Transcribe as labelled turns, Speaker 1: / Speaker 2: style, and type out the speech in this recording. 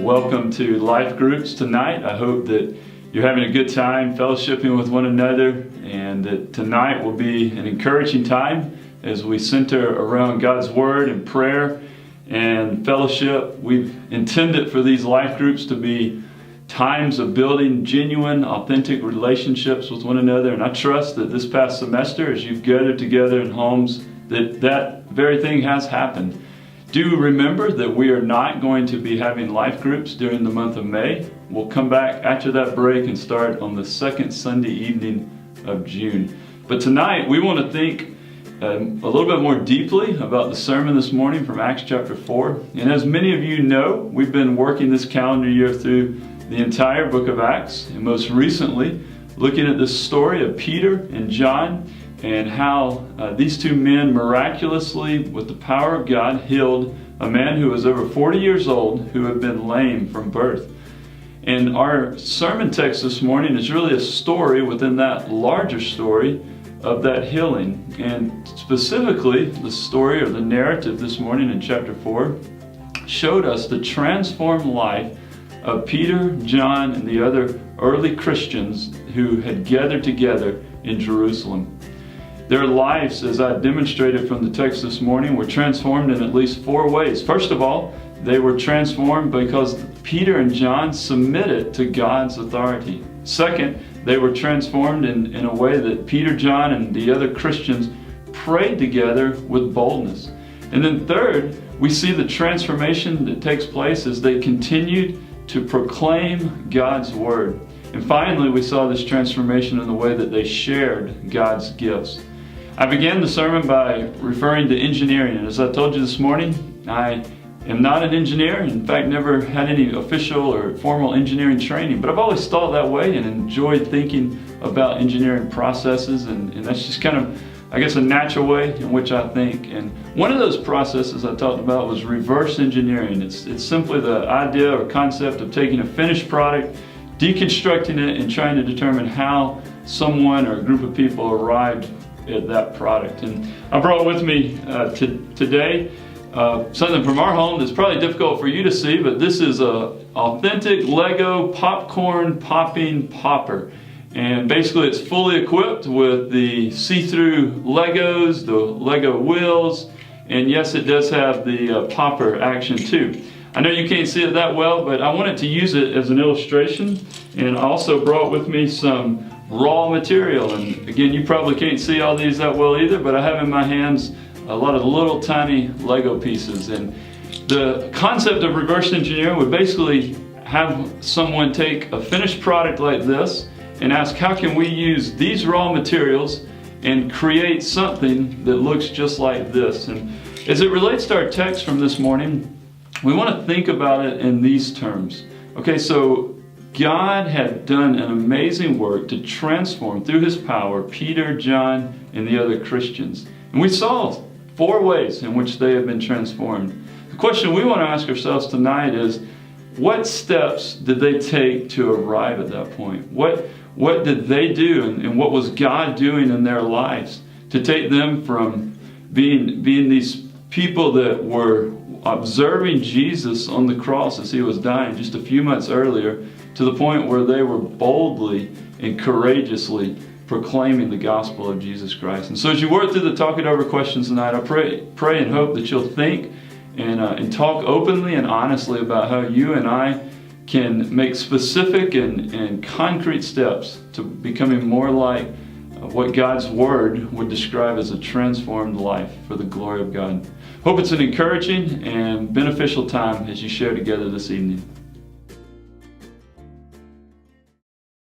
Speaker 1: welcome to Life Groups tonight. I hope that you're having a good time fellowshipping with one another, and that tonight will be an encouraging time as we center around God's Word and prayer and fellowship. We've intended for these life groups to be times of building genuine, authentic relationships with one another, and I trust that this past semester, as you've gathered together in homes, that very thing has happened. Do remember that we are not going to be having life groups during the month of May. We'll come back after that break and start on the second Sunday evening of June. But tonight we want to think a little bit more deeply about the sermon this morning from Acts chapter 4. And as many of you know, we've been working this calendar year through the entire book of Acts, and most recently looking at this story of Peter and John and how these two men miraculously, with the power of God, healed a man who was over 40 years old who had been lame from birth. And our sermon text this morning is really a story within that larger story of that healing. And specifically, the story or the narrative this morning in chapter 4 showed us the transformed life of Peter, John, and the other early Christians who had gathered together in Jerusalem. Their lives, as I demonstrated from the text this morning, were transformed in at least 4 ways. First of all, they were transformed because Peter and John submitted to God's authority. Second, they were transformed in a way that Peter, John, and the other Christians prayed together with boldness. And then third, we see the transformation that takes place as they continued to proclaim God's word. And finally, we saw this transformation in the way that they shared God's gifts. I began the sermon by referring to engineering, and as I told you this morning, I am not an engineer. In fact, never had any official or formal engineering training, but I've always thought that way and enjoyed thinking about engineering processes, and that's just kind of, I guess, a natural way in which I think. And one of those processes I talked about was reverse engineering. It's simply the idea or concept of taking a finished product, deconstructing it, and trying to determine how someone or a group of people arrived at that product. And I brought with me today something from our home that's probably difficult for you to see, but this is a authentic Lego popcorn popping popper. And basically it's fully equipped with the see-through Legos, the Lego wheels, and yes, it does have the popper action too. I know you can't see it that well, but I wanted to use it as an illustration, and I also brought with me some raw material. And again, you probably can't see all these that well either, but I have in my hands a lot of little tiny Lego pieces. And the concept of reverse engineering would basically have someone take a finished product like this and ask, how can we use these raw materials and create something that looks just like this? And as it relates to our text from this morning, we want to think about it in these terms. Okay, so God had done an amazing work to transform through His power Peter, John, and the other Christians. And we saw 4 ways in which they have been transformed. The question we want to ask ourselves tonight is, what steps did they take to arrive at that point? What did they do, and what was God doing in their lives to take them from being these people that were observing Jesus on the cross as He was dying just a few months earlier, to the point where they were boldly and courageously proclaiming the gospel of Jesus Christ. And so as you work through the Talk It Over questions tonight, I pray and hope that you'll think and talk openly and honestly about how you and I can make specific and concrete steps to becoming more like what God's Word would describe as a transformed life for the glory of God. Hope it's an encouraging and beneficial time as you share together this evening.